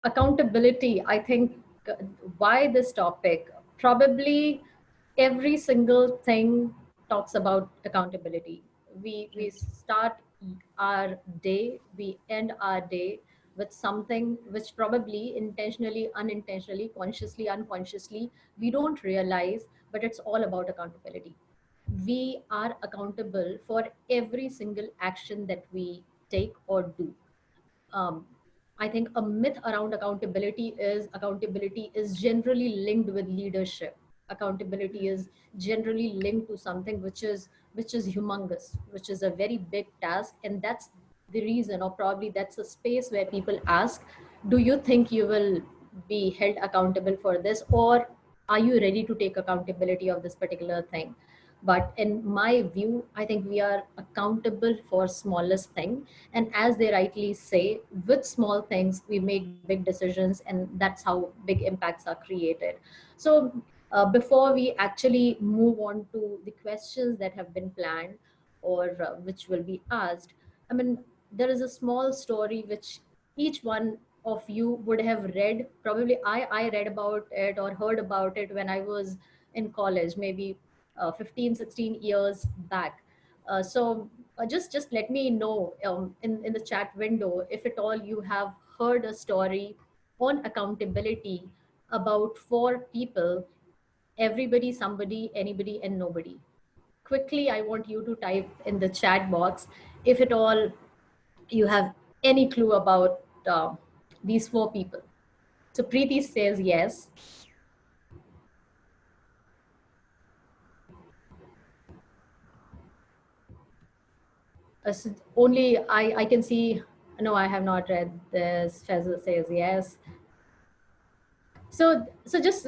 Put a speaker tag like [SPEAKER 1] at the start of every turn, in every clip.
[SPEAKER 1] Accountability, I think, why this topic? Probably every single thing talks about accountability. We
[SPEAKER 2] Right.
[SPEAKER 1] start our day, we end our day with something which probably intentionally, unintentionally, consciously, unconsciously, we don't realize, but it's all about accountability. We are accountable for every single action that we take or do. um, I think a myth around accountability is generally linked with leadership. Accountability is generally linked to something which is humongous, which is a very big task, and that's the reason, or probably that's a space where people ask, "Do you think you will be held accountable for this, or are you ready to take accountability of this particular thing?" But in my view, I think we are accountable for smallest thing, and as they rightly say, with small things we make big decisions, and that's how big impacts are created. So before we actually move on to the questions that have been planned, or which will be asked, I mean, there is a small story which each one of you would have read. Probably I read about it or heard about it when I was in college, maybe 15 16 years back. Just let me know in the chat window if at all you have heard a story on accountability about four people: everybody, somebody, anybody, and nobody. Quickly, I want you to type in the chat box if at all you have any clue about these four people. So Preeti says yes. Only I can see. No, I have not read this. Fazil says yes. So just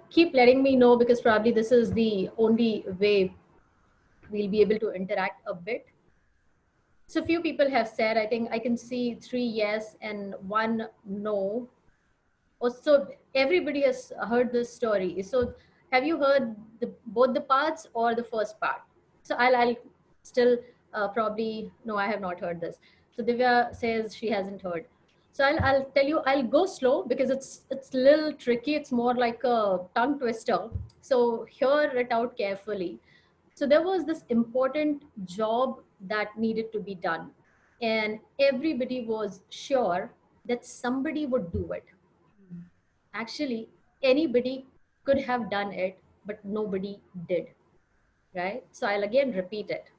[SPEAKER 1] keep letting me know, because probably this is the only way we'll be able to interact a bit. So few people have said, I think I can see three yes and one no. Also, everybody has heard this story. So have you heard both the parts or the first part? So I'll still probably, no, I have not heard this. So Divya says she hasn't heard. So I'll tell you, I'll go slow because it's a little tricky. It's more like a tongue twister. So hear it out carefully. So there was this important job that needed to be done, and everybody was sure that somebody would do it.
[SPEAKER 2] Mm.
[SPEAKER 1] Actually, anybody could have done it, but nobody did, right? So I'll again repeat it.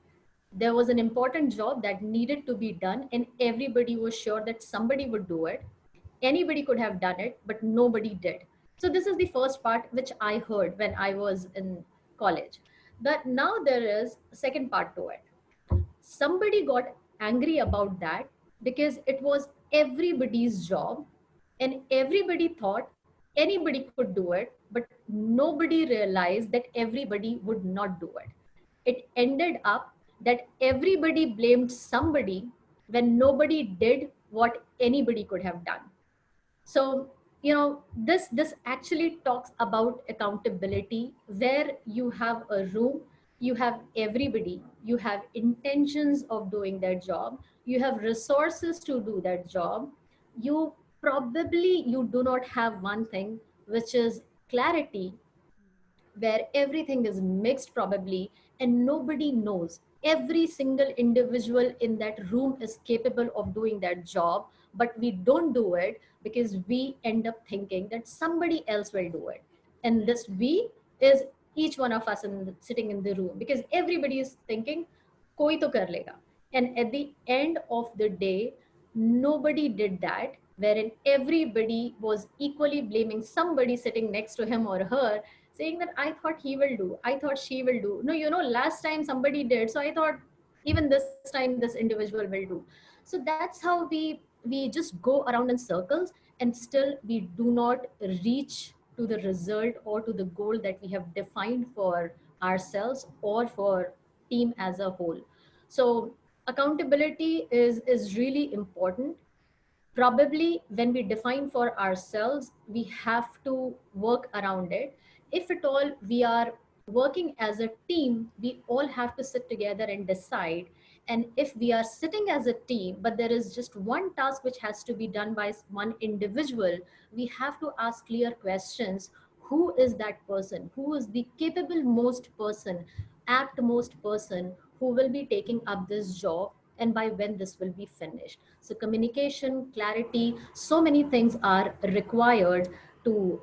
[SPEAKER 1] There was an important job that needed to be done, and everybody was sure that somebody would do it. Anybody could have done it, but nobody did. So this is the first part which I heard when I was in college. But now there is a second part to it. Somebody got angry about that because it was everybody's job, and everybody thought anybody could do it, but nobody realized that everybody would not do it. It ended up that everybody blamed somebody when nobody did what anybody could have done. So this actually talks about accountability, where you have a room, you have everybody, you have intentions of doing that job, you have resources to do that job. You probably you do not have one thing, which is clarity, where everything is mixed probably, and nobody knows. Every single individual in that room is capable of doing that job, but we don't do it because we end up thinking that somebody else will do it. And this we is each one of us sitting in the room, because everybody is thinking koi to kar lega. And at the end of the day, nobody did that, wherein everybody was equally blaming somebody sitting next to him or her, saying that I thought he will do, I thought she will do. No, last time somebody did, so I thought even this time this individual will do. So that's how we just go around in circles, and still we do not reach to the result or to the goal that we have defined for ourselves or for team as a whole. So accountability is really important. Probably when we define for ourselves, we have to work around it. If at all we are working as a team, we all have to sit together and decide, And if we are sitting as a team, but there is just one task which has to be done by one individual, we have to ask clear questions. Who is that person? Who is the capable most person, act most person who will be taking up this job, and by when this will be finished? So communication, clarity, so many things are required to,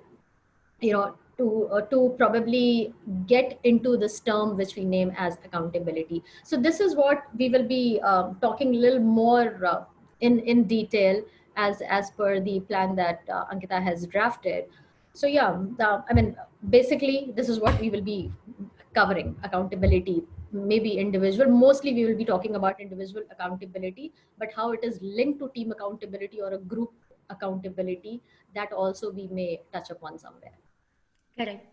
[SPEAKER 1] to probably get into this term which we name as accountability. So this is what we will be talking a little more in detail as per the plan that Ankita has drafted. So yeah, I mean, basically this is what we will be covering: accountability, maybe individual, mostly we will be talking about individual accountability, but how it is linked to team accountability or a group accountability, that also we may touch upon somewhere.
[SPEAKER 2] Correct.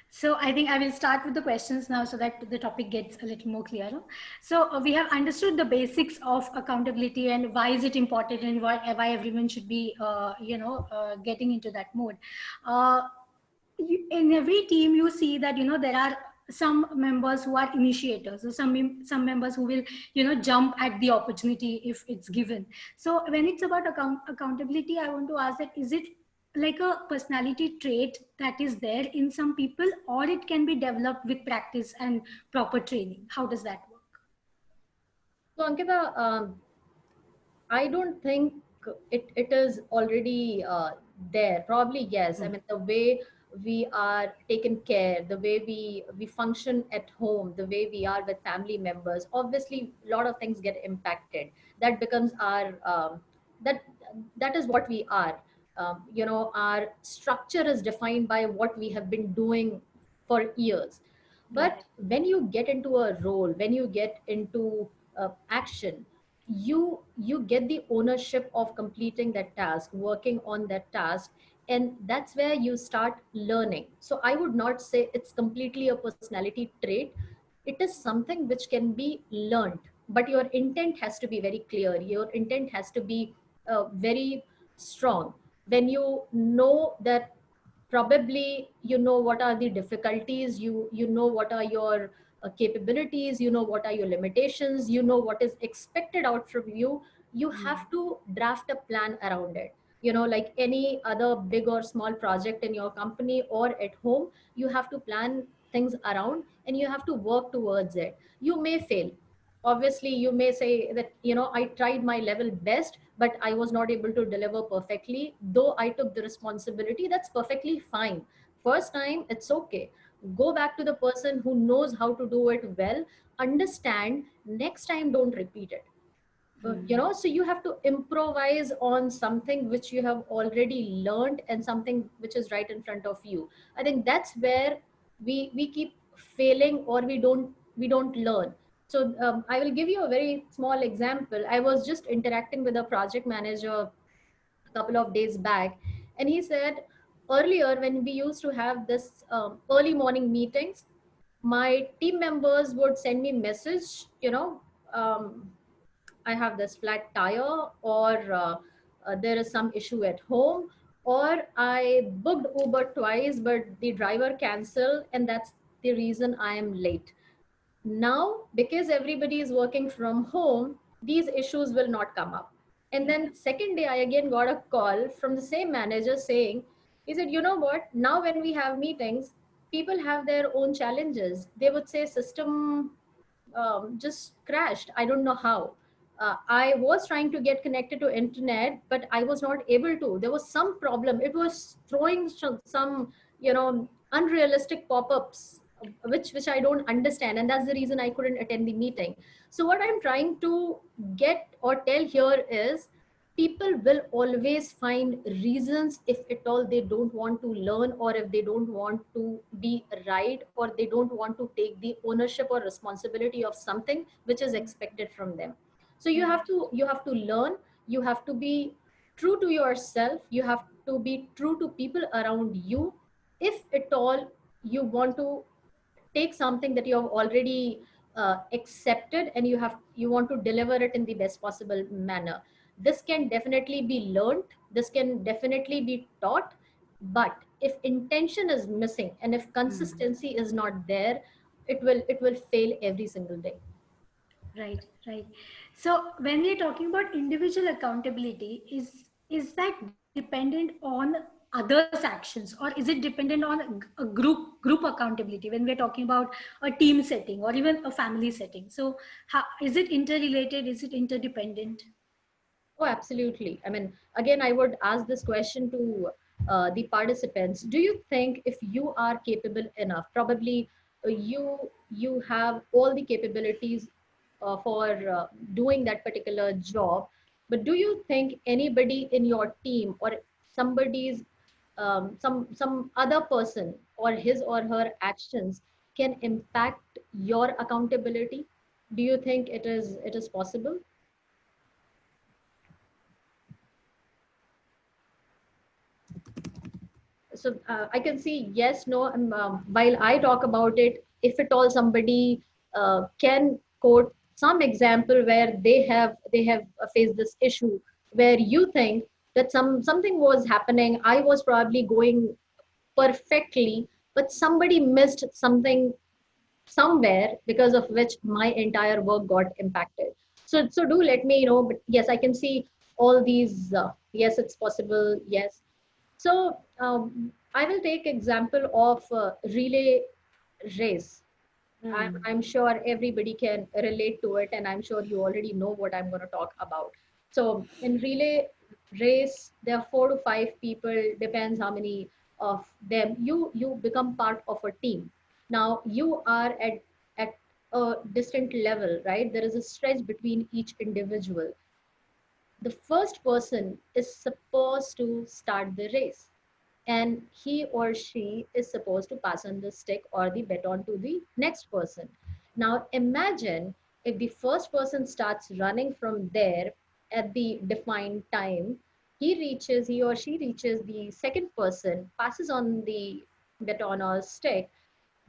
[SPEAKER 2] So I think I will start with the questions now so that the topic gets a little more clearer. So we have understood the basics of accountability and why is it important and why everyone should be, getting into that mode. Uh, in every team, you see that, there are some members who are initiators, or some members who will, jump at the opportunity if it's given. So when it's about accountability, I want to ask that, is it like a personality trait that is there in some people, or it can be developed with practice and proper training? How does that work?
[SPEAKER 1] So Ankita, I don't think it is already there. Probably yes. I mean, the way we are taken care, the way we function at home, the way we are with family members. Obviously, a lot of things get impacted. That becomes our that that is what we are. Our structure is defined by what we have been doing for years.
[SPEAKER 2] Right.
[SPEAKER 1] But when you get into a role, when you get into action, you get the ownership of completing that task, working on that task, and that's where you start learning. So I would not say it's completely a personality trait. It is something which can be learned, but your intent has to be very clear. Your intent has to be very strong. When you know that, probably you know what are the difficulties, you know what are your capabilities, you know what are your limitations, you know what is expected out from you. You have to draft a plan around it. Like any other big or small project in your company or at home, you have to plan things around and you have to work towards it. You may fail. Obviously you may say that, I tried my level best, but I was not able to deliver perfectly, though I took the responsibility. That's perfectly fine. First time, it's okay. Go back to the person who knows how to do it well. Understand, next time don't repeat it. So you have to improvise on something which you have already learned and something which is right in front of you. I think that's where we keep failing, or we don't learn. So I will give you a very small example. I was just interacting with a project manager a couple of days back, and he said, earlier when we used to have this early morning meetings, my team members would send me message, um, I have this flat tire, or there is some issue at home, or I booked Uber twice, but the driver canceled, and that's the reason I am late. Now, because everybody is working from home, these issues will not come up. And then second day, I again got a call from the same manager saying, he said, you know what, now when we have meetings, people have their own challenges. They would say system just crashed. I don't know how. I was trying to get connected to internet, but I was not able to. There was some problem. It was throwing some, unrealistic pop-ups, which I don't understand, and that's the reason I couldn't attend the meeting. So what I'm trying to get or tell here is, people will always find reasons, if at all they don't want to learn, or if they don't want to be right, or they don't want to take the ownership or responsibility of something which is expected from them. So you have to learn. You have to be true to yourself. You have to be true to people around you. If at all you want to take something that you have already accepted, and you want to deliver it in the best possible manner, this can definitely be learned, this can definitely be taught. But if intention is missing and if consistency is not there, it will fail every single day.
[SPEAKER 2] Right, right. So when we're talking about individual accountability, is that dependent on others' actions, or is it dependent on a group accountability when we're talking about a team setting or even a family setting? So how is it interrelated? Is it interdependent?
[SPEAKER 1] Oh, absolutely. I mean, again, I would ask this question to the participants. Do you think if you are capable enough, probably you have all the capabilities for doing that particular job, but do you think anybody in your team or somebody's some other person or his or her actions can impact your accountability? Do you think it is possible? So I can see yes, no. While I talk about it, if at all somebody can quote some example where they have faced this issue, where you think that something was happening, I was probably going perfectly, but somebody missed something somewhere because of which my entire work got impacted. So do let me know. But yes, I can see all these. Yes, it's possible. Yes. So I will take example of relay race.
[SPEAKER 2] Hmm.
[SPEAKER 1] I'm sure everybody can relate to it, and I'm sure you already know what I'm going to talk about. So in relay race, there are 4 to 5 people, depends how many of them. You become part of a team. Now you are at a distant level, right? There is a stretch between each individual. The first person is supposed to start the race, and he or she is supposed to pass on the stick or the baton to the next person. Now imagine if the first person starts running from there at the defined time, he or she reaches the second person, passes on the baton or stick.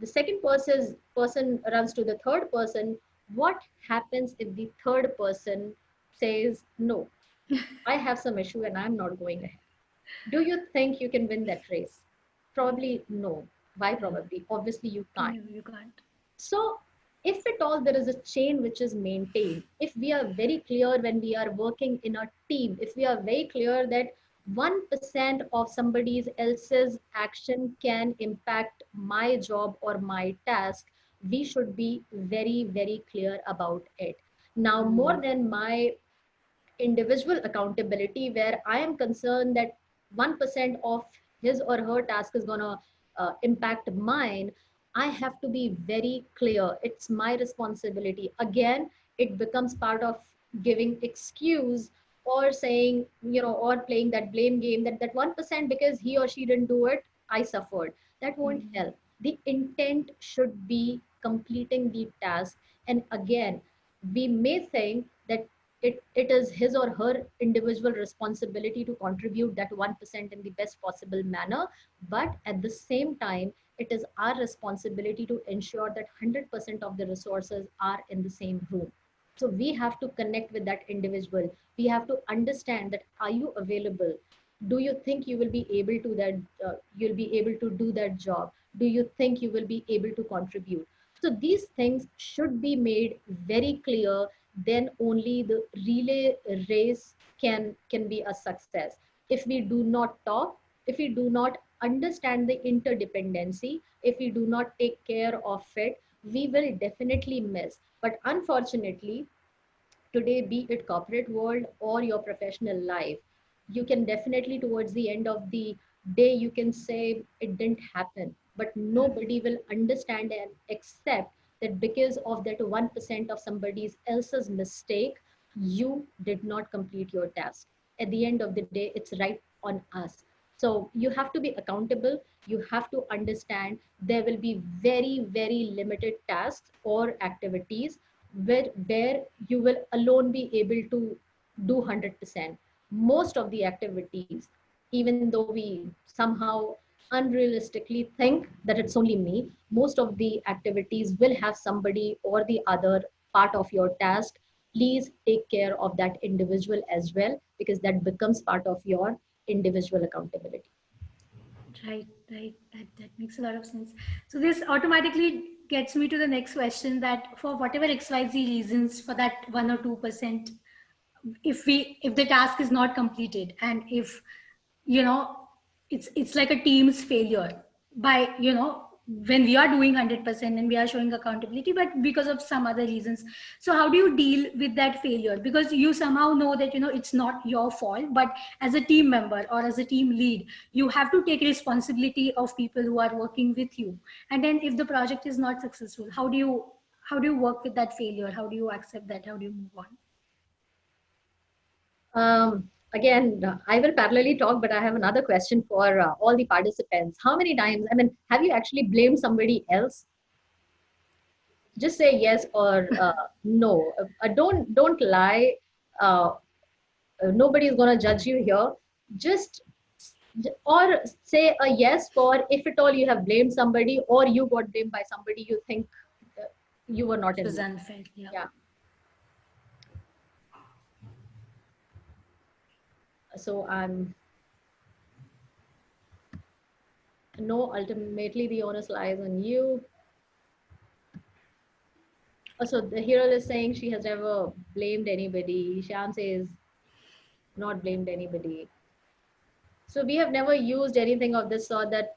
[SPEAKER 1] The second person runs to the third person. What happens if the third person says no? I have some issue and I'm not going ahead. Do you think you can win that race? Probably no. Why
[SPEAKER 2] No,
[SPEAKER 1] probably? Obviously, you can't.
[SPEAKER 2] no, you can't.
[SPEAKER 1] So, if at all there is a chain which is maintained, if we are very clear when we are working in a team, if we are very clear that 1% of somebody else's action can impact my job or my task, we should be very, very clear about it. Now, more
[SPEAKER 2] Hmm.
[SPEAKER 1] than my individual accountability, where I am concerned that 1% of his or her task is going to impact mine, I have to be very clear. It's my responsibility. Again, it becomes part of giving excuse or saying, or playing that blame game that 1% because he or she didn't do it, I suffered. That won't
[SPEAKER 2] Hmm.
[SPEAKER 1] help. The intent should be completing the task. And again, we may think that it is his or her individual responsibility to contribute that 1% in the best possible manner. But at the same time, it is our responsibility to ensure that 100% of the resources are in the same room. So we have to connect with that individual. We have to understand that are you available? Do you think you will be able to that? You'll be able to do that job? Do you think you will be able to contribute? So these things should be made very clear, then only the relay race can be a success. If we do not talk, if we do not understand the interdependency, if we do not take care of it, we will definitely miss. But unfortunately, today, be it corporate world or your professional life, you can definitely towards the end of the day you can say it didn't happen, but nobody will understand and accept that because of that 1% of somebody else's mistake, you did not complete your task. At the end of the day, it's right on us. So you have to be accountable. You have to understand there will be very, very limited tasks or activities where you will alone be able to do 100%. Most of the activities, even though we somehow unrealistically think that it's only me, most of the activities will have somebody or the other part of your task. Please take care of that individual as well, because that becomes part of your individual accountability.
[SPEAKER 2] Right, right. That makes a lot of sense. So this automatically gets me to the next question, that for whatever XYZ reasons, for that 1 or 2%, if the task is not completed, and if, you know, it's like a team's failure, by, you know, when we are doing 100% and we are showing accountability, but because of some other reasons. So how do you deal with that failure? Because you somehow know that, you know, it's not your fault, but as a team member or as a team lead, you have to take responsibility of people who are working with you. And then if the project is not successful, how do you work with that failure? How do you accept that? How do you move on?
[SPEAKER 1] Again, I will parallelly talk, but I have another question for all the participants. How many times, I mean, have you actually blamed somebody else? Just say yes or no. Don't lie. Uh, Nobody is going to judge you here. Just or say a yes for if at all you have blamed somebody or you got blamed by somebody you think you were not
[SPEAKER 2] It was
[SPEAKER 1] involved.
[SPEAKER 2] unfair. Yeah.
[SPEAKER 1] Yeah. So I'm no. Ultimately, the onus lies on you. So the hero is saying she has never blamed anybody. Sham says not blamed anybody. So we have never used anything of this sort that,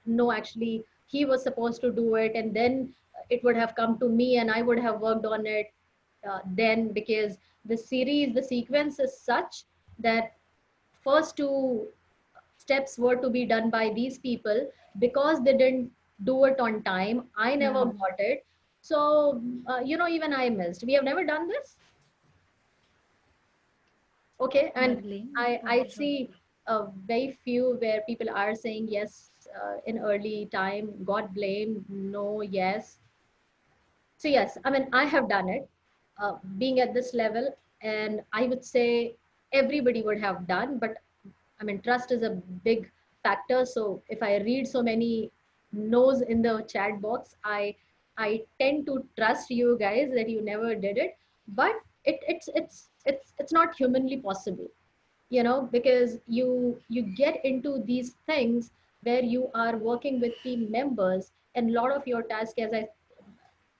[SPEAKER 1] no, actually, he was supposed to do it and then it would have come to me and I would have worked on it then, because the sequence is such that first two steps were to be done by these people. Because they didn't do it on time, I never
[SPEAKER 2] Hmm.
[SPEAKER 1] got it. So, even I missed. We have never done this. Okay,
[SPEAKER 2] My
[SPEAKER 1] and
[SPEAKER 2] blame,
[SPEAKER 1] I see
[SPEAKER 2] complete.
[SPEAKER 1] very few where people are saying yes in early time, got blamed, no, yes. So yes, I mean, I have done it, being at this level, and I would say everybody would have done. But I mean, trust is a big factor. So if I read so many no's in the chat box, I tend to trust you guys that you never did it. But it's not humanly possible, because you get into these things where you are working with team members, and a lot of your tasks, as I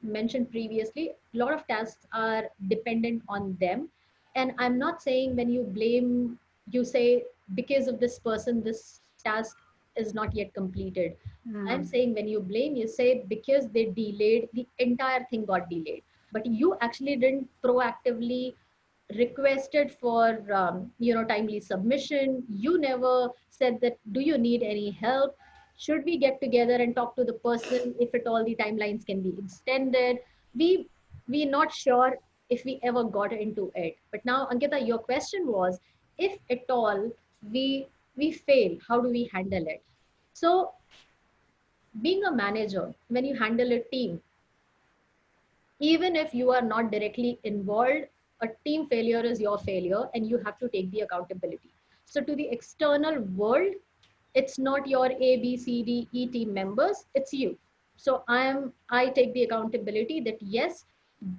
[SPEAKER 1] mentioned previously, a lot of tasks are dependent on them. And I'm not saying when you blame, you say because of this person this task is not yet completed. I'm
[SPEAKER 2] Hmm.
[SPEAKER 1] saying when you blame, you say because they delayed, the entire thing got delayed, but you actually didn't proactively requested for timely submission. You never said that, do you need any help, should we get together and talk to the person if at all the timelines can be extended. We we not sure if we ever got into it. But now, Ankita, your question was, if at all we fail, how do we handle it? So being a manager, when you handle a team, even if you are not directly involved, a team failure is your failure and you have to take the accountability. So to the external world, it's not your A, B, C, D, E team members, it's you. So I take the accountability that yes,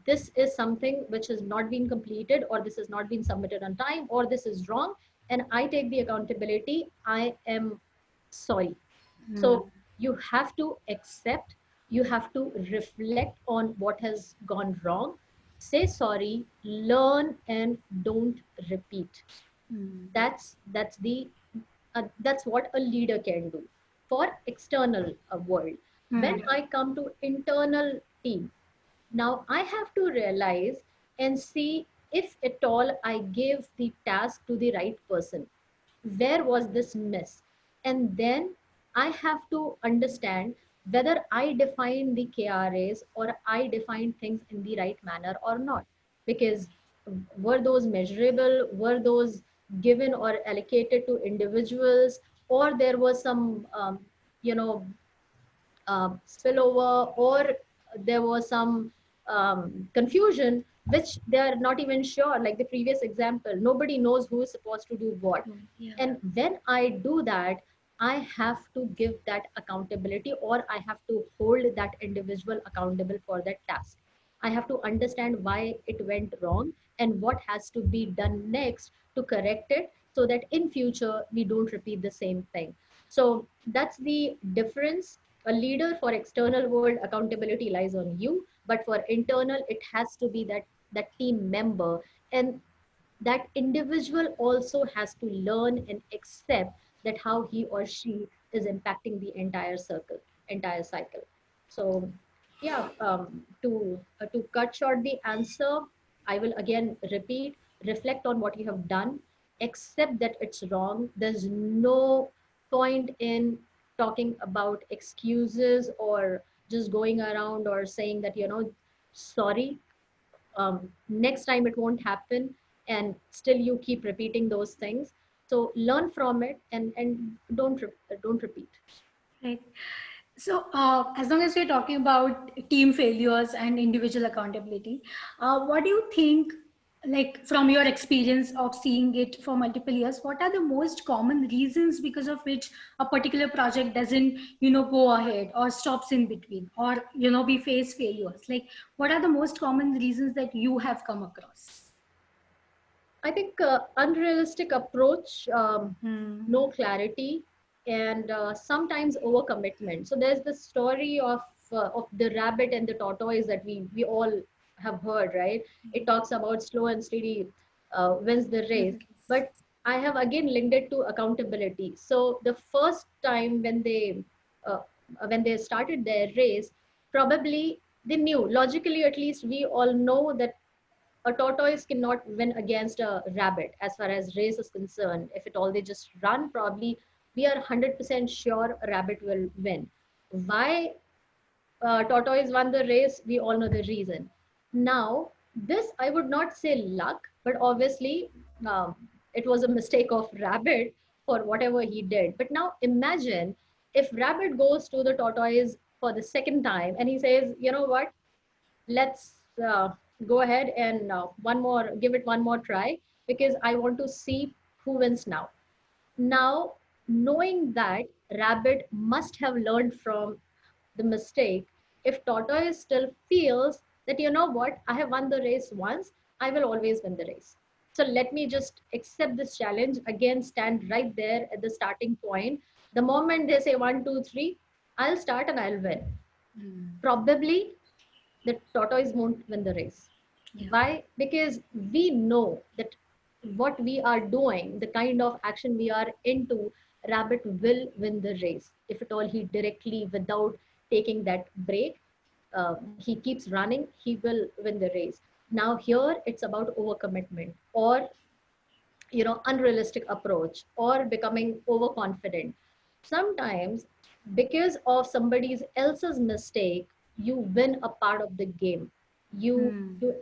[SPEAKER 1] this is something which has not been completed, or this has not been submitted on time, or this is wrong, and I take the accountability. I am sorry.
[SPEAKER 2] Hmm.
[SPEAKER 1] So you have to accept, you have to reflect on what has gone wrong, say sorry, learn, and don't repeat.
[SPEAKER 2] Hmm.
[SPEAKER 1] That's what a leader can do for external world. When
[SPEAKER 2] Hmm.
[SPEAKER 1] I come to internal team, now I have to realize and see if at all I gave the task to the right person. Where was this miss? And then I have to understand whether I define the KRAs or I define things in the right manner or not. Because were those measurable? Were those given or allocated to individuals? Or there was some, you know, spillover, or there was some confusion which they are not even sure, like the previous example, nobody knows who is supposed to do what.
[SPEAKER 2] Hmm. Yeah.
[SPEAKER 1] And when I do that, I have to give that accountability, or I have to hold that individual accountable for that task. I have to understand why it went wrong and what has to be done next to correct it, so that in future we don't repeat the same thing. So that's the difference a leader for external world, accountability lies on you, but for internal, it has to be that team member. And that individual also has to learn and accept that how he or she is impacting the entire cycle. So yeah, to cut short the answer, I will again repeat: reflect on what you have done, accept that it's wrong. There's no point in talking about excuses or just going around or saying that, sorry, next time it won't happen, and still you keep repeating those things. So learn from it, and don't repeat.
[SPEAKER 2] Right. So, as long as we're talking about team failures and individual accountability, what do you think, like from your experience of seeing it for multiple years, what are the most common reasons because of which a particular project doesn't, go ahead or stops in between, or, we face failures? Like, what are the most common reasons that you have come across?
[SPEAKER 1] I think unrealistic approach,
[SPEAKER 2] Hmm.
[SPEAKER 1] no clarity, and sometimes overcommitment. So there's the story of the rabbit and the tortoise that we all have heard, right? It talks about slow and steady wins the race. But I have again linked it to accountability. So the first time uh, when they started their race, probably they knew logically, at least we all know that a tortoise cannot win against a rabbit as far as race is concerned. If at all they just run, probably we are 100% sure a rabbit will win. Why tortoise won the race? We all know the reason. Now, this I would not say luck, but obviously um, it was a mistake of rabbit for whatever he did. But now imagine if rabbit goes to the tortoise for the second time and he says, you know what, let's go ahead and give it one more try, because I want to see who wins now. Now, knowing that rabbit must have learned from the mistake, if tortoise still feels that, you know what, I have won the race once, I will always win the race. So let me just accept this challenge again, stand right there at the starting point. The moment they say one, two, three, I'll start and I'll win. Probably the tortoise won't win the race.
[SPEAKER 2] Yeah.
[SPEAKER 1] Why? Because we know that what we are doing, the kind of action we are into, rabbit will win the race. If at all he directly, without taking that break, he keeps running, he will win the race. Now here it's about overcommitment, or unrealistic approach, or becoming overconfident. Sometimes because of somebody else's mistake, you win a part of the game. You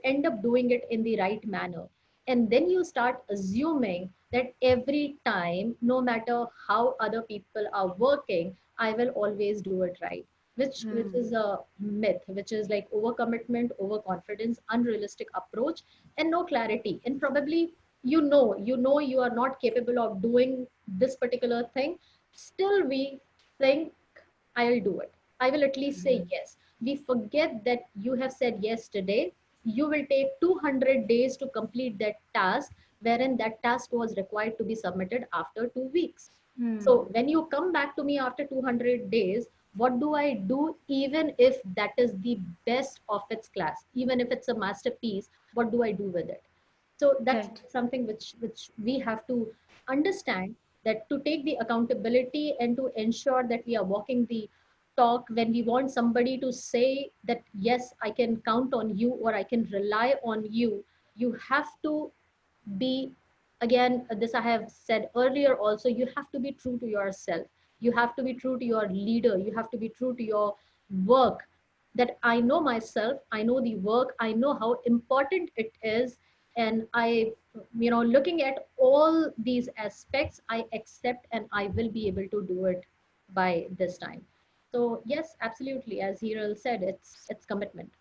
[SPEAKER 1] end up doing it in the right manner, and then you start assuming that every time, no matter how other people are working, I will always do it right, which is a myth, which is like overcommitment, overconfidence, unrealistic approach, and no clarity. And probably you know you are not capable of doing this particular thing, still we think, I'll do it, I will at least say yes. We forget that you have said yes today, you will take 200 days to complete that task, wherein that task was required to be submitted after 2 weeks. So when you come back to me after 200 days, what do I do? Even if that is the best of its class, even if it's a masterpiece, what do I do with it? So that's
[SPEAKER 2] Right.
[SPEAKER 1] something which we have to understand, that to take the accountability and to ensure that we are walking the talk. When we want somebody to say that yes, I can count on you, or I can rely on you, you have to be, again, this I have said earlier also, you have to be true to yourself, you have to be true to your leader, you have to be true to your work. That I know myself, I know the work, I know how important it is, and I, looking at all these aspects, I accept and I will be able to do it by this time. So yes, absolutely, as Hiral said, it's commitment,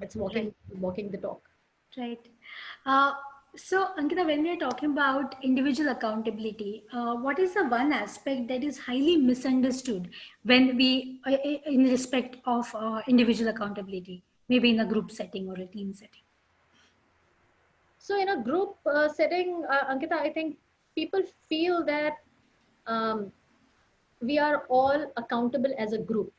[SPEAKER 1] it's
[SPEAKER 2] Right.
[SPEAKER 1] walking the talk.
[SPEAKER 2] Right. Uh, so, Ankita, when we are talking about individual accountability, what is the one aspect that is highly misunderstood when in respect of individual accountability, maybe in a group setting or a team setting?
[SPEAKER 1] So in a group setting, Ankita, I think people feel that um, we are all accountable as a group.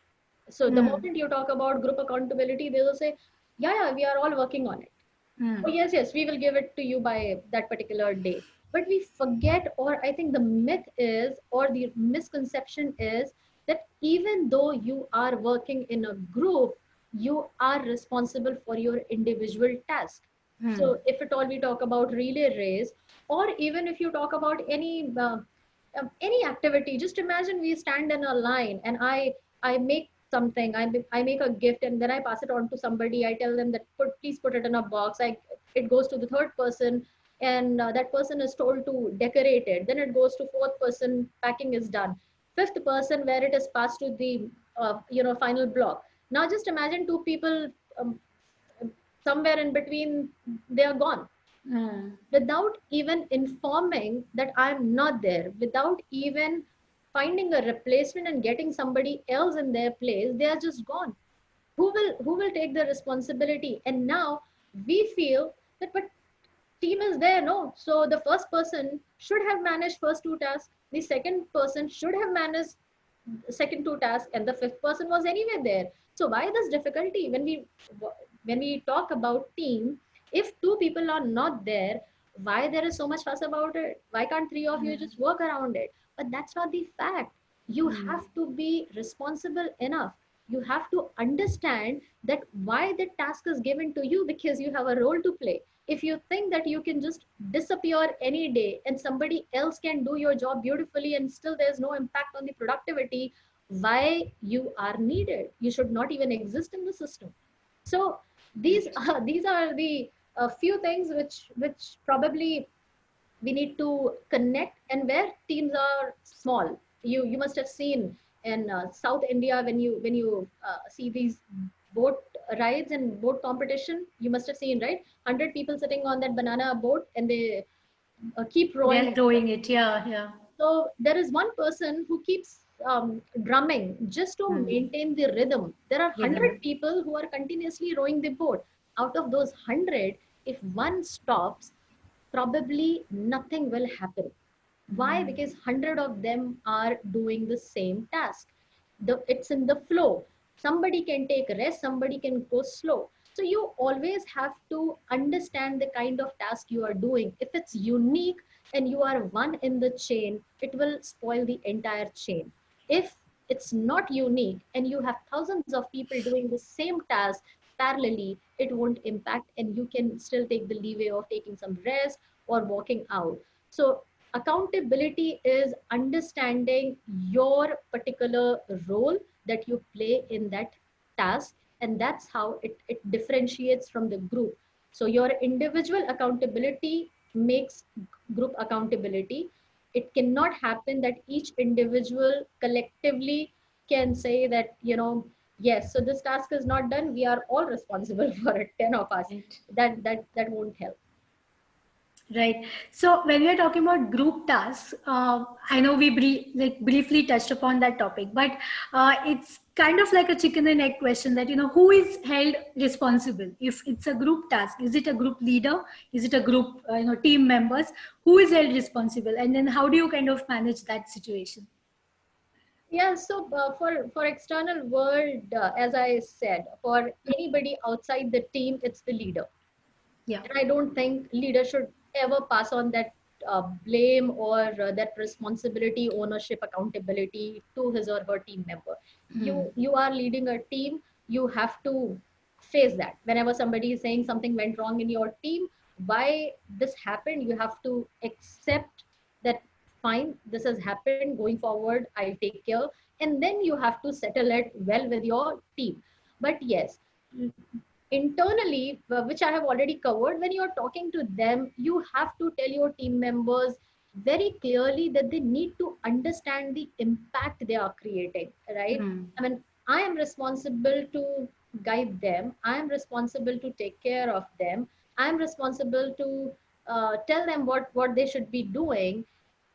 [SPEAKER 1] So the
[SPEAKER 2] Mm.
[SPEAKER 1] moment you talk about group accountability, they will say, yeah, we are all working on it. Oh,
[SPEAKER 2] Mm.
[SPEAKER 1] yes, we will give it to you by that particular day. But we forget, or I think the myth is, or the misconception is, that even though you are working in a group, you are responsible for your individual task.
[SPEAKER 2] Mm.
[SPEAKER 1] So, if at all we talk about relay race, or even if you talk about any activity, just imagine we stand in a line and I make something, I make a gift and then I pass it on to somebody. I tell them that please put it in a box. It goes to the third person, and that person is told to decorate it. Then it goes to fourth person, packing is done. Fifth person, where it is passed to the final block. Now just imagine two people, um, somewhere in between, they are gone
[SPEAKER 2] Mm.
[SPEAKER 1] without even informing that I'm not there, without even finding a replacement and getting somebody else in their place. They are just gone. Who will take the responsibility? And now we feel that, but team is there, no? So the first person should have managed first two tasks. The second person should have managed second two tasks, and the fifth person was anyway there. So why this difficulty when we talk about team? If two people are not there, why there is so much fuss about it? Why can't three of you
[SPEAKER 2] Mm.
[SPEAKER 1] just work around it? But that's not the fact. You
[SPEAKER 2] Mm.
[SPEAKER 1] have to be responsible enough. You have to understand that why the task is given to you, because you have a role to play. If you think that you can just disappear any day and somebody else can do your job beautifully and still there's no impact on the productivity, why you are needed? You should not even exist in the system. So these
[SPEAKER 2] Right.
[SPEAKER 1] are these are the few things which probably we need to connect, and where teams are small. You must have seen in South India, when you see these boat rides and boat competition, you must have seen, right? 100 people sitting on that banana boat and they keep rowing.
[SPEAKER 2] They're rowing it. Yeah. Yeah.
[SPEAKER 1] So there is one person who keeps drumming just to
[SPEAKER 2] Mm.
[SPEAKER 1] maintain the rhythm. There are 100
[SPEAKER 2] Rhythm.
[SPEAKER 1] people who are continuously rowing the boat. Out of those 100, if one stops, probably nothing will happen. Why?
[SPEAKER 2] Mm.
[SPEAKER 1] Because 100 of them are doing the same task. It's in the flow. Somebody can take rest, somebody can go slow. So you always have to understand the kind of task you are doing. If it's unique and you are one in the chain, it will spoil the entire chain. If it's not unique and you have thousands of people doing the same task parallelly, it won't impact, and you can still take the leeway of taking some rest or walking out. So accountability is understanding your particular role that you play in that task, and that's how it differentiates from the group. So your individual accountability makes group accountability. It cannot happen that each individual collectively can say that, yes, so this task is not done, we are all responsible for it, 10 of us.
[SPEAKER 2] Right.
[SPEAKER 1] That won't help.
[SPEAKER 2] Right. So when we are talking about group tasks, I know we briefly touched upon that topic, but it's kind of like a chicken and egg question that, who is held responsible? If it's a group task, is it a group leader? Is it a group, team members? Who is held responsible? And then how do you kind of manage that situation?
[SPEAKER 1] Yeah, so for external world, as I said, for anybody outside the team, it's the leader.
[SPEAKER 2] Yeah.
[SPEAKER 1] And I don't think leader should ever pass on that blame or that responsibility, ownership, accountability to his or her team member. You are leading a team. You have to face that. Whenever somebody is saying something went wrong in your team, why this happened, you have to accept that. Fine, this has happened. Going forward, I'll take care, and then you have to settle it well with your team. But yes, internally, which I have already covered, when you're talking to them, you have to tell your team members very clearly that they need to understand the impact they are creating, right?
[SPEAKER 2] Mm.
[SPEAKER 1] I mean, I am responsible to guide them, I am responsible to take care of them, I am responsible to tell them what they should be doing.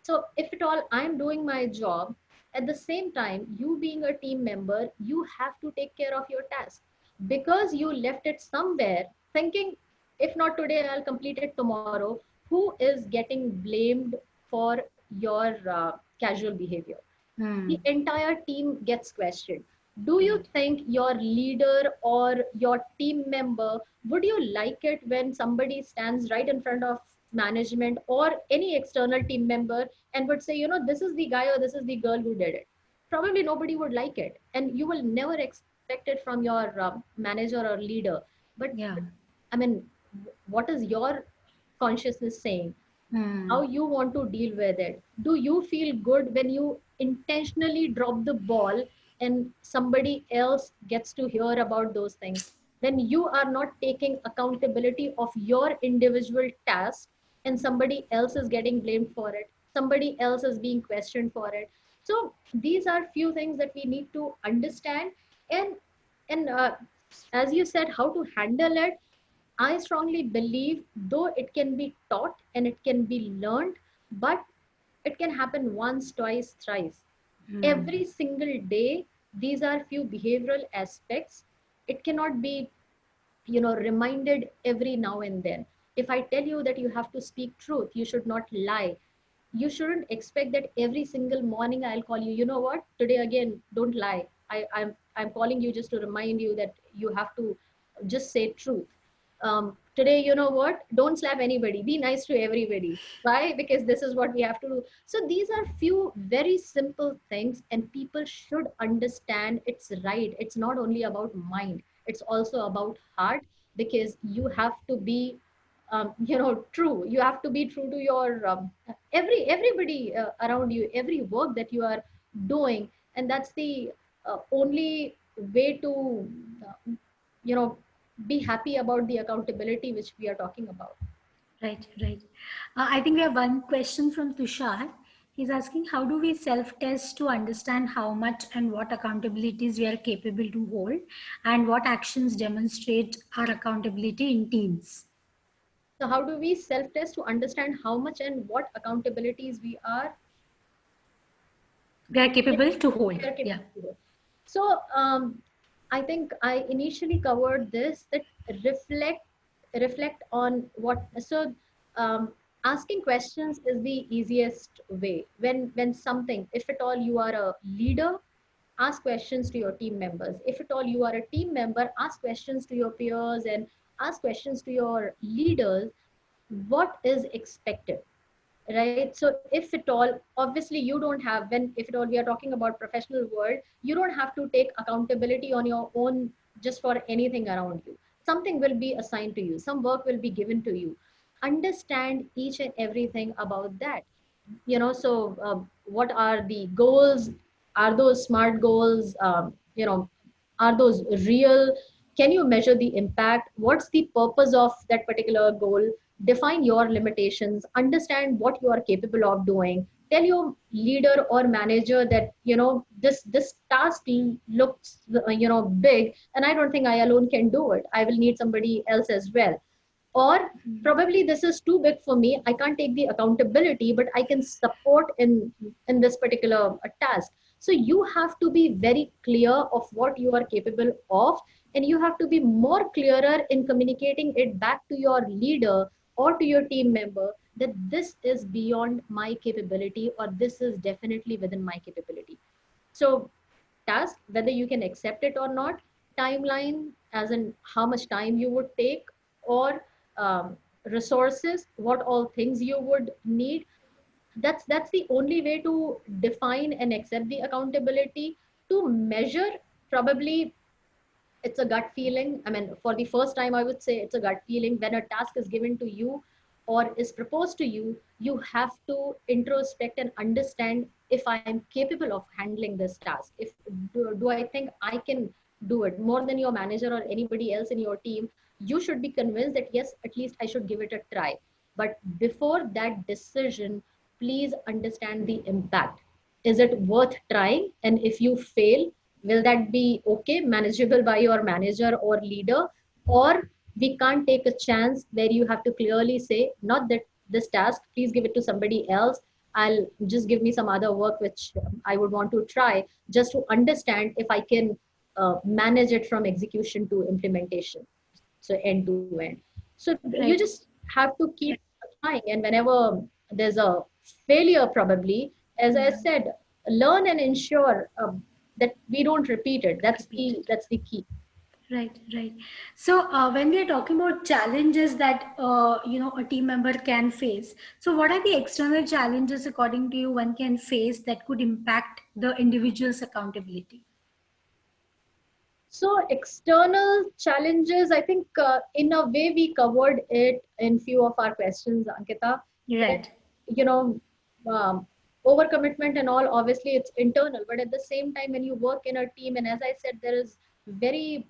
[SPEAKER 1] So if at all I'm doing my job, at the same time, you being a team member, you have to take care of your task, because you left it somewhere thinking, if not today, I'll complete it tomorrow. Who is getting blamed for your casual behavior?
[SPEAKER 2] Hmm.
[SPEAKER 1] the entire team gets questioned. Do you
[SPEAKER 2] Right.
[SPEAKER 1] think your leader or your team member, would you like it when somebody stands right in front of management or any external team member and would say, this is the guy or this is the girl who did it? Probably nobody would like it, and you will never expect it from your manager or leader.
[SPEAKER 2] Yeah.
[SPEAKER 1] But I mean, what is your consciousness saying? How
[SPEAKER 2] Hmm.
[SPEAKER 1] you want to deal with it? Do you feel good when you intentionally drop the ball and somebody else gets to hear about those things? When you are not taking accountability of your individual task and somebody else is getting blamed for it, somebody else is being questioned for it. So these are few things that we need to understand. And and as you said, how to handle it, I strongly believe, though it can be taught and it can be learned, but it can happen once, twice, thrice.
[SPEAKER 2] Hmm.
[SPEAKER 1] Every single day, these are few behavioral aspects. It cannot be, reminded every now and then. If I tell you that you have to speak truth, you should not lie, you shouldn't expect that every single morning I'll call you, you know what, today again, don't lie. I'm calling you just to remind you that you have to just say truth. Today, you know what, don't slap anybody, be nice to everybody. Why? Because this is what we have to do. So these are few very simple things, and people should understand it's right. It's not only about mind, it's also about heart, because you have to be true. You have to be true to your everybody around you, every work that you are doing. And that's the only way to uh, you know be happy about the accountability which we are talking about.
[SPEAKER 2] Right, right. I think we have one question from Tushar. He's asking, how do we self-test to understand how much and what accountabilities we are capable to hold, and what actions demonstrate our accountability in teams?
[SPEAKER 1] So how do we self test to understand how much and what accountabilities we are
[SPEAKER 2] We are capable to hold.
[SPEAKER 1] capable
[SPEAKER 2] Yeah.
[SPEAKER 1] to do? So I think I initially covered this, that reflect reflect on what. So um, asking questions is the easiest way. When something, if at all you are a leader, ask questions to your team members. If at all you are a team member, ask questions to your peers and ask questions to your leaders. What is expected, right? So if at all, obviously you don't have, when if at all we are talking about professional world, you don't have to take accountability on your own just for anything around you. Something will be assigned to you, some work will be given to you. Understand each and everything about that. So what are the goals? Are those smart goals? Are those real? Can you measure the impact? What's the purpose of that particular goal? Define your limitations, understand what you are capable of doing. Tell your leader or manager that this task looks big, and I don't think I alone can do it. I will need somebody else as well. Or probably this is too big for me, I can't take the accountability, but I can support in this particular task. So you have to be very clear of what you are capable of, and you have to be more clearer in communicating it back to your leader or to your team member, that this is beyond my capability, or this is definitely within my capability. So task, whether you can accept it or not, timeline, as in how much time you would take, or resources, what all things you would need. That's the only way to define and accept the accountability. To measure, probably it's a gut feeling. I mean, for the first time I would say it's a gut feeling. When a task is given to you or is proposed to you, you have to introspect and understand, if I am capable of handling this task, if do I think I can do it more than your manager or anybody else in your team. You should be convinced that yes, at least I should give it a try. But before that decision, please understand the impact. Is it worth trying? And if you fail, will that be okay, manageable by your manager or leader? Or we can't take a chance where you have to clearly say, not that this task, please give it to somebody else. I'll just give me some other work which I would want to try, just to understand if I can manage it from execution to implementation, so end to end. So you
[SPEAKER 2] Right.
[SPEAKER 1] just have to keep trying, and whenever there's a failure, probably, as I
[SPEAKER 2] Hmm.
[SPEAKER 1] said, learn and ensure that we don't repeat it. That's
[SPEAKER 2] Repeat
[SPEAKER 1] the
[SPEAKER 2] it.
[SPEAKER 1] that's the key.
[SPEAKER 2] Right, right. So when we are talking about challenges that a team member can face, so what are the external challenges according to you one can face that could impact the individual's accountability?
[SPEAKER 1] So external challenges, I think in a way we covered it in few of our questions, Ankita. That
[SPEAKER 2] Right.
[SPEAKER 1] you know, overcommitment and all. Obviously, it's internal, but at the same time, when you work in a team, and as I said, very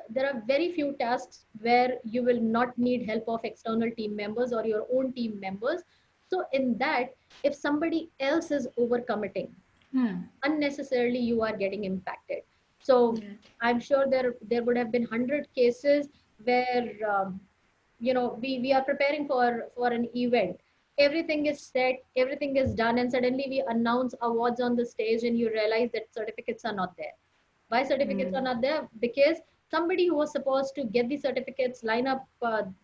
[SPEAKER 1] there are very few tasks where you will not need help of external team members or your own team members. So in that, if somebody else is overcommitting,
[SPEAKER 2] Hmm.
[SPEAKER 1] unnecessarily you are getting impacted. So
[SPEAKER 2] Right.
[SPEAKER 1] I'm sure there would have been 100 cases where we are preparing for an event, everything is set, everything is done, and suddenly we announce awards on the stage and you realize that certificates are not there. Why certificates are
[SPEAKER 2] Hmm.
[SPEAKER 1] not there? Because somebody who was supposed to get the certificates line up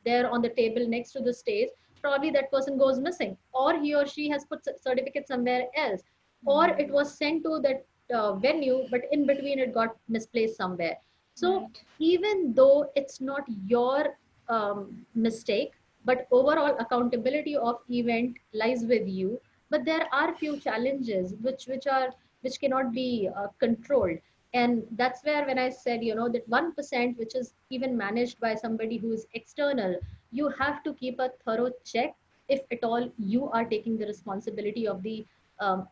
[SPEAKER 1] there on the table next to the stage, probably that person goes missing, or he or she has put certificate somewhere else, or it was sent to that venue, but in between it got misplaced somewhere. So
[SPEAKER 2] Right.
[SPEAKER 1] even though it's not your mistake, but overall accountability of event lies with you. But there are few challenges which cannot be controlled, and that's where when I said that 1% which is even managed by somebody who is external, you have to keep a thorough check. If at all you are taking the responsibility of the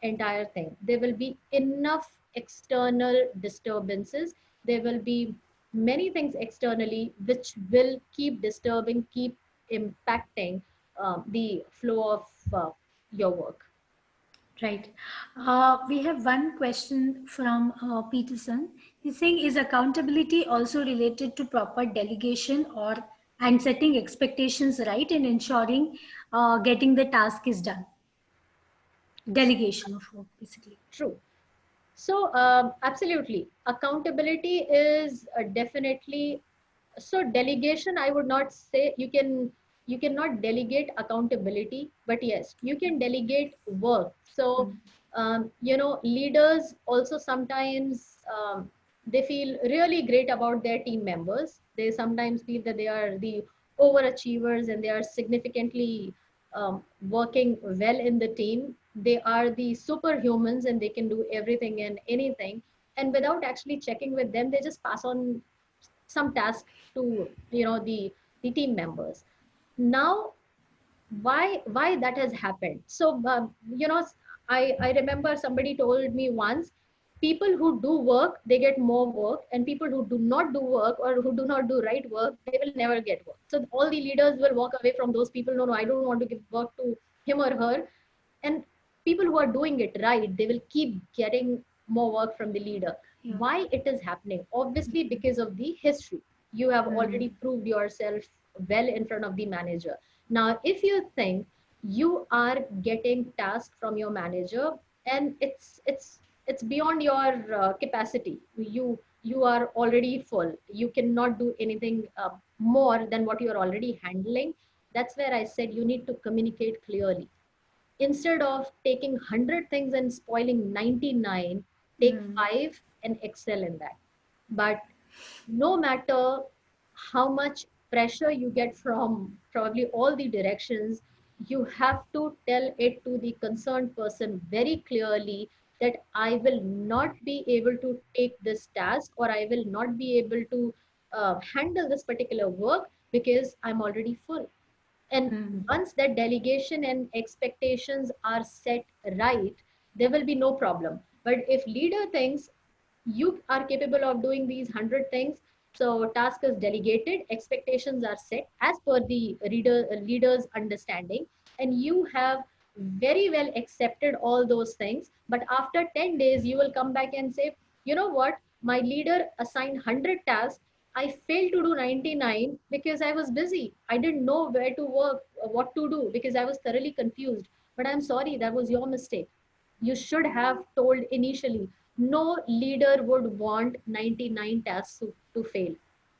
[SPEAKER 1] entire thing, there will be enough external disturbances, there will be many things externally which will keep disturbing, keep impacting the flow of your work.
[SPEAKER 2] Right. We have one question from Peterson. He's saying, is accountability also related to proper delegation or and setting expectations right and ensuring getting the task is done? Delegation of work, basically.
[SPEAKER 1] True. So, absolutely, accountability is definitely. So delegation, I would not say you cannot delegate accountability, but yes, you can delegate work. So
[SPEAKER 2] Hmm.
[SPEAKER 1] leaders also sometimes they feel really great about their team members. They sometimes feel that they are the overachievers and they are significantly working well in the team. They are the superhumans and they can do everything and anything, and without actually checking with them, they just pass on some task to the team members. Now, why that has happened? So I remember somebody told me once, people who do work, they get more work, and people who do not do work or who do not do right work, they will never get work. So all the leaders will walk away from those people. No, I don't want to give work to him or her. And people who are doing it right, they will keep getting more work from the leader.
[SPEAKER 2] Yeah.
[SPEAKER 1] Why it is happening? Obviously because of the history. You have already
[SPEAKER 2] Hmm.
[SPEAKER 1] proved yourself well in front of the manager. Now if you think you are getting tasks from your manager and it's beyond your capacity, you are already full, you cannot do anything more than what you are already handling, that's where I said you need to communicate clearly. Instead of taking 100 things and spoiling 99, take
[SPEAKER 2] Hmm.
[SPEAKER 1] 5 and excel in that. But no matter how much pressure you get from probably all the directions, you have to tell it to the concerned person very clearly that I will not be able to take this task, or I will not be able to handle this particular work because I'm already full. And
[SPEAKER 2] Hmm.
[SPEAKER 1] once that delegation and expectations are set right, there will be no problem. But if leader thinks you are capable of doing these 100 things, so task is delegated, expectations are set as per the leader's understanding, and you have very well accepted all those things, but after 10 days you will come back and say, you know what, my leader assigned 100 tasks, I failed to do 99 because I was busy. I didn't know where to work, what to do, because I was thoroughly confused. But I'm sorry, that was your mistake. You should have told initially. No leader would want 99 tasks to fail.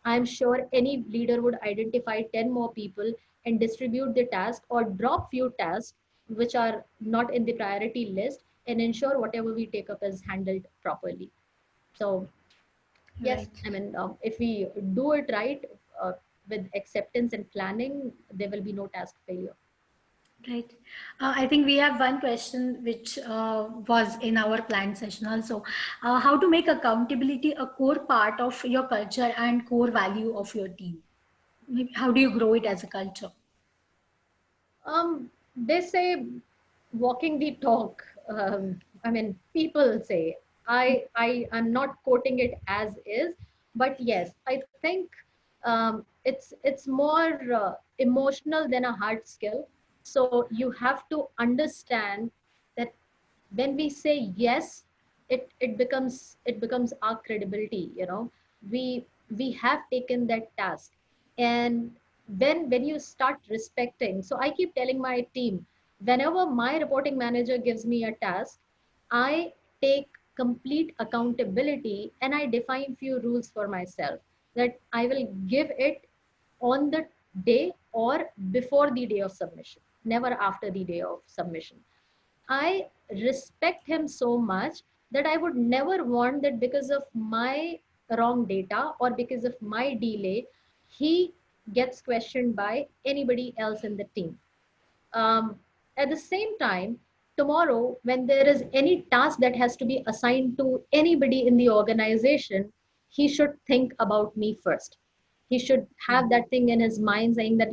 [SPEAKER 1] I'm sure any leader would identify 10 more people and distribute the task or drop few tasks which are not in the priority list and ensure whatever we take up is handled properly. So yes,
[SPEAKER 2] Right.
[SPEAKER 1] I mean, if we do it right, uh, with acceptance and planning, there will be no task failure.
[SPEAKER 2] Right. I think we have one question which was in our planned session also. How to make accountability a core part of your culture and core value of your team? How do you grow it as a culture?
[SPEAKER 1] They say walking the talk. I mean, people say. I'm not quoting it as is, but yes, I think it's more emotional than a hard skill. So you have to understand that when we say yes, it becomes our credibility. We have taken that task, and when you start respecting. So I keep telling my team, whenever my reporting manager gives me a task, I take complete accountability and I define few rules for myself, that I will give it on the day or before the day of submission, never after the day of submission. I respect him so much that I would never want that because of my wrong data or because of my delay, he gets questioned by anybody else in the team. Um, at the same time, tomorrow, when there is any task that has to be assigned to anybody in the organization, he should think about me first. He should have that thing in his mind saying that,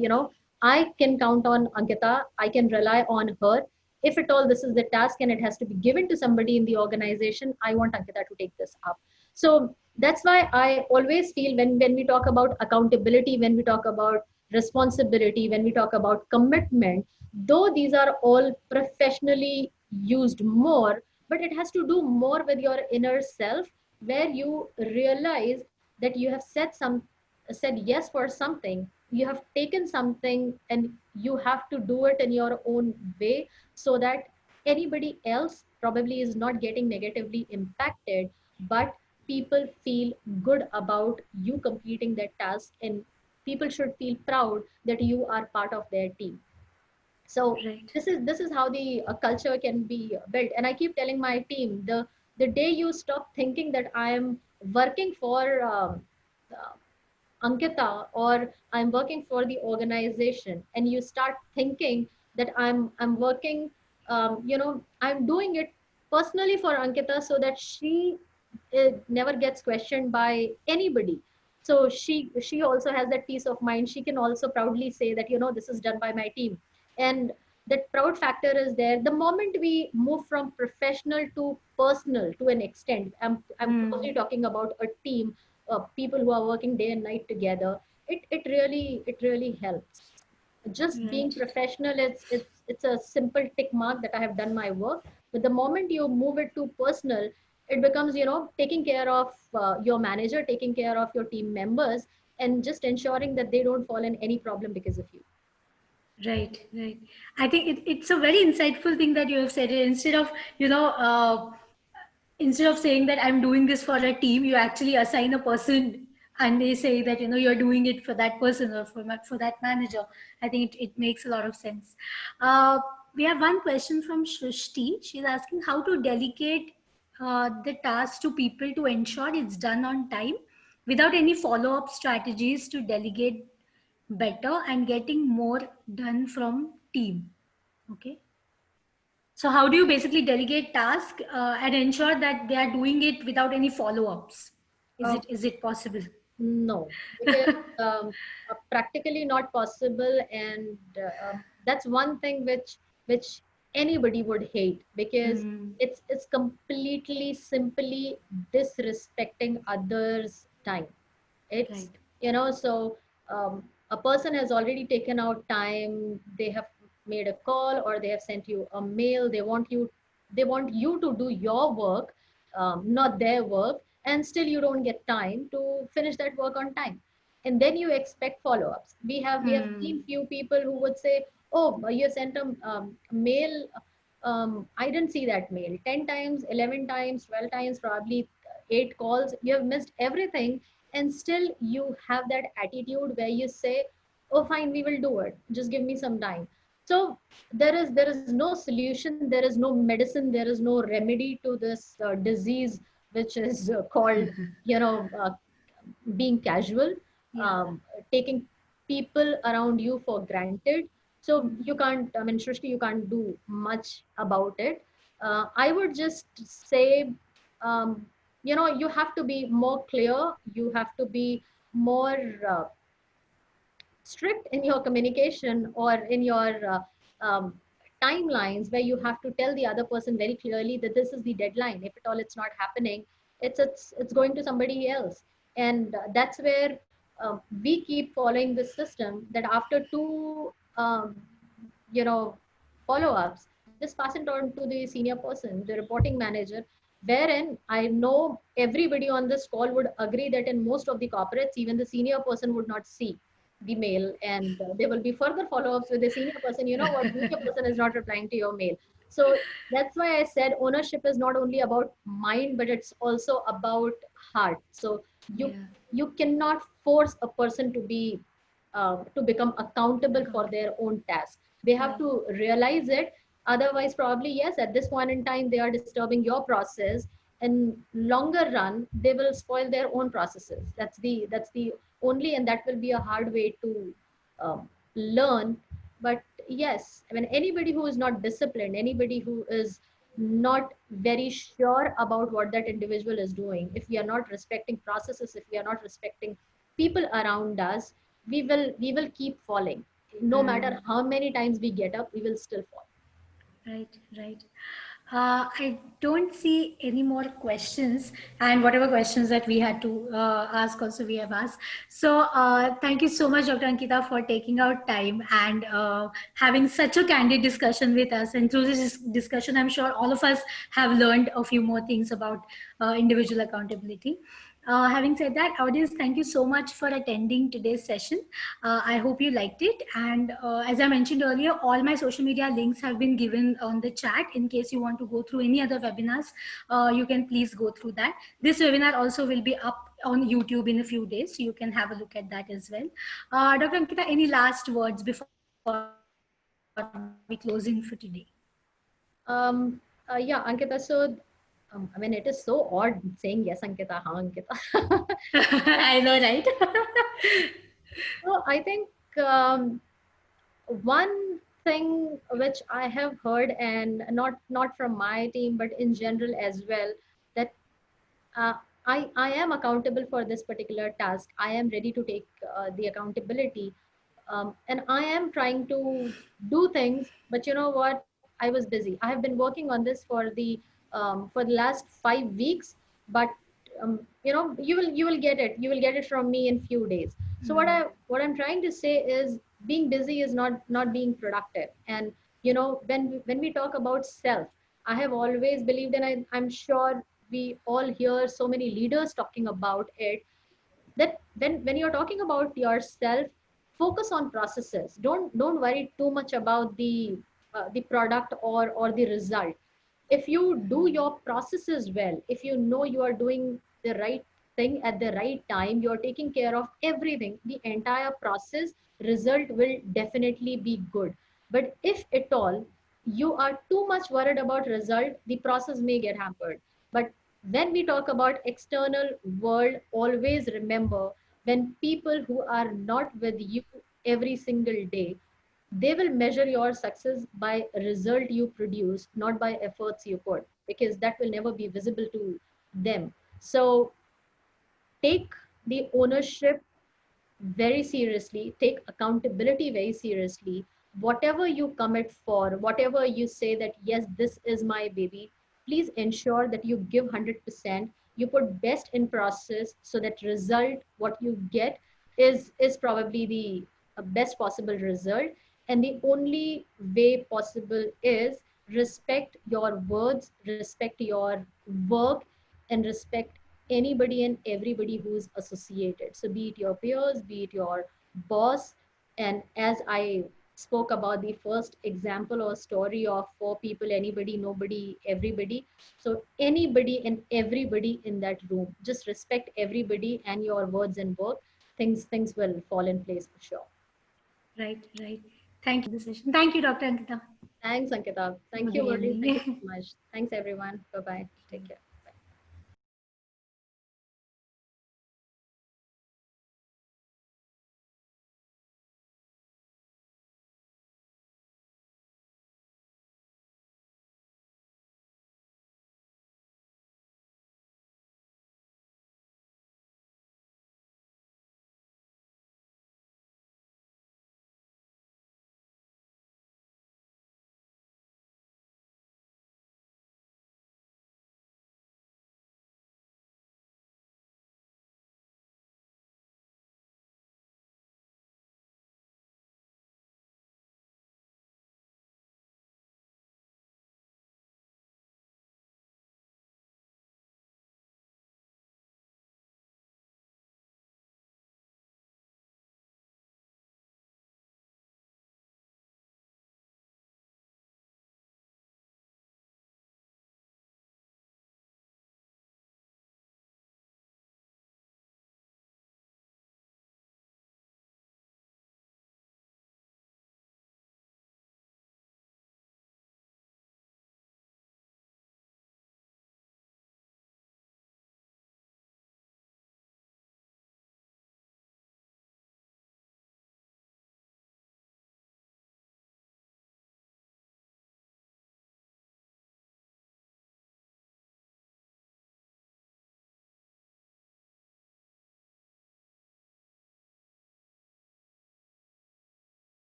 [SPEAKER 1] I can count on Ankita, I can rely on her. If at all this is the task and it has to be given to somebody in the organization, I want Ankita to take this up. So that's why I always feel when we talk about accountability, when we talk about responsibility, when we talk about commitment, though these are all professionally used more, but it has to do more with your inner self, where you realize that you have said yes for something, you have taken something, and you have to do it in your own way, so that anybody else probably is not getting negatively impacted, but people feel good about you completing that task, and people should feel proud that you are part of their team. So
[SPEAKER 2] Right.
[SPEAKER 1] this is how the culture can be built. And I keep telling my team, the day you stop thinking that I am working for uh, Ankita, or I'm working for the organization, and you start thinking that I'm working, I'm doing it personally for Ankita, so that she never gets questioned by anybody. So she also has that peace of mind. She can also proudly say that, this is done by my team, and that proud factor is there. The moment we move from professional to personal to an extent, I'm
[SPEAKER 2] Hmm.
[SPEAKER 1] closely talking about a team, people who are working day and night together, it really helps. Just being
[SPEAKER 2] Right.
[SPEAKER 1] professional, it's a simple tick mark that I have done my work. But the moment you move it to personal, it becomes, taking care of your manager, taking care of your team members, and just ensuring that they don't fall in any problem because of you.
[SPEAKER 2] Right, right. I think it's a very insightful thing that you have said. Instead of, instead of saying that I'm doing this for a team, you actually assign a person and they say that, you're doing it for that person or for that manager. I think it makes a lot of sense. Uh, we have one question from Shrishti. She's asking how to delegate the task to people to ensure it's done on time without any follow-up strategies to delegate better and getting more done from team. Okay, so how do you basically delegate task and ensure that they are doing it without any follow-ups?
[SPEAKER 1] Uh,
[SPEAKER 2] Is it possible?
[SPEAKER 1] No, because practically not possible, and that's one thing which anybody would hate, because
[SPEAKER 2] Hmm.
[SPEAKER 1] it's completely simply disrespecting others' time. It's,
[SPEAKER 2] Right.
[SPEAKER 1] so a person has already taken out time. They have made a call, or they have sent you a mail. They want you to do your work, not their work, and still you don't get time to finish that work on time, and then you expect follow-ups. We have
[SPEAKER 2] Hmm.
[SPEAKER 1] seen few people who would say, oh, you sent a mail, I didn't see that mail. 10 times, 11 times, 12 times, probably 8 calls, you have missed everything, and still you have that attitude where you say, oh fine, we will do it, just give me some time. So there is no solution, there is no medicine, there is no remedy to this disease, which is called, you know, being casual,
[SPEAKER 2] Yeah.
[SPEAKER 1] um, taking people around you for granted. So
[SPEAKER 2] Mm.
[SPEAKER 1] you can't, I mean, Shrishti, you can't do much about it. I would just say, um, you know, you have to be more clear, you have to be more strict in your communication or in your timelines, where you have to tell the other person very clearly that this is the deadline. If at all it's not happening, it's going to somebody else. And that's where we keep following this system, that after two you know follow-ups, just pass it on to the senior person, the reporting manager, wherein I know everybody on this call would agree that in most of the corporates, even the senior person would not see the mail, and there will be further follow-ups with the senior person. You know what, junior person is not replying to your mail. So that's why I said ownership is not only about mind, but it's also about heart. So you
[SPEAKER 2] Yeah.
[SPEAKER 1] you cannot force a person to become accountable for
[SPEAKER 2] Accountable.
[SPEAKER 1] their own task. They have
[SPEAKER 2] Right.
[SPEAKER 1] to realize it. Otherwise, probably, yes, at this point in time, they are disturbing your process. In longer run, they will spoil their own processes. That's the only, and that will be a hard way to learn. But yes, I mean, anybody who is not disciplined, anybody who is not very sure about what that individual is doing, if we are not respecting processes, if we are not respecting people around us, we will keep falling. No matter
[SPEAKER 2] Mm.
[SPEAKER 1] how many times we get up, we will still fall.
[SPEAKER 2] Right, right. I don't see any more questions, and whatever questions that we had to ask, also we have asked. So, thank you so much, Dr. Ankita, for taking out time and having such a candid discussion with us. And through this discussion, I'm sure all of us have learned a few more things about individual accountability. Having said that, audience, thank you so much for attending today's session. I hope you liked it. And as I mentioned earlier, all my social media links have been given on the chat. In case you want to go through any other webinars, you can please go through that. This webinar also will be up on YouTube in a few days, so you can have a look at that as well. Dr. Ankita, any last words before we closing for today?
[SPEAKER 1] Yeah, Ankita. So, I mean, it is so odd saying yes, Ankita, ha, Ankita.
[SPEAKER 2] I know, right?
[SPEAKER 1] So, I think one thing which I have heard, and not from my team, but in general as well, that uh, I am accountable for this particular task. I am ready to take the accountability, and I am trying to do things. But you know what? I was busy. I have been working on this for the last 5 weeks, but you will get it. You will get it from me in few days. So what I'm trying to say is, being busy is not being productive. And when we talk about self, I have always believed, and I'm sure we all hear so many leaders talking about it, that when you're talking about yourself, focus on processes. Don't worry too much about the product or the result. If you do your processes well, if you know you are doing the right thing at the right time, you're taking care of everything, the entire process result will definitely be good. But if at all you are too much worried about result, the process may get hampered. But when we talk about external world, always remember, when people who are not with you every single day, they will measure your success by result you produce, not by efforts you put, because that will never be visible to them. So take the ownership very seriously, take accountability very seriously. Whatever you commit for, whatever you say that, yes, this is my baby, please ensure that you give 100%. You put best in process, so that result, what you get, is probably the best possible result. And the only way possible is respect your words, respect your work, and respect anybody and everybody who is associated. So, be it your peers, be it your boss. And as I spoke about the first example or story of four people, anybody, nobody, everybody. So, anybody and everybody in that room, just respect everybody and your words and work. Things will fall in place for sure.
[SPEAKER 2] Right, right. Thank you for the session. Thank you, Dr. Ankita.
[SPEAKER 1] Thanks, Ankita.
[SPEAKER 2] Have a
[SPEAKER 1] Thank you,
[SPEAKER 2] good
[SPEAKER 1] Murli. Thank you
[SPEAKER 2] evening.
[SPEAKER 1] so much. Thanks, everyone. Bye bye. Take care.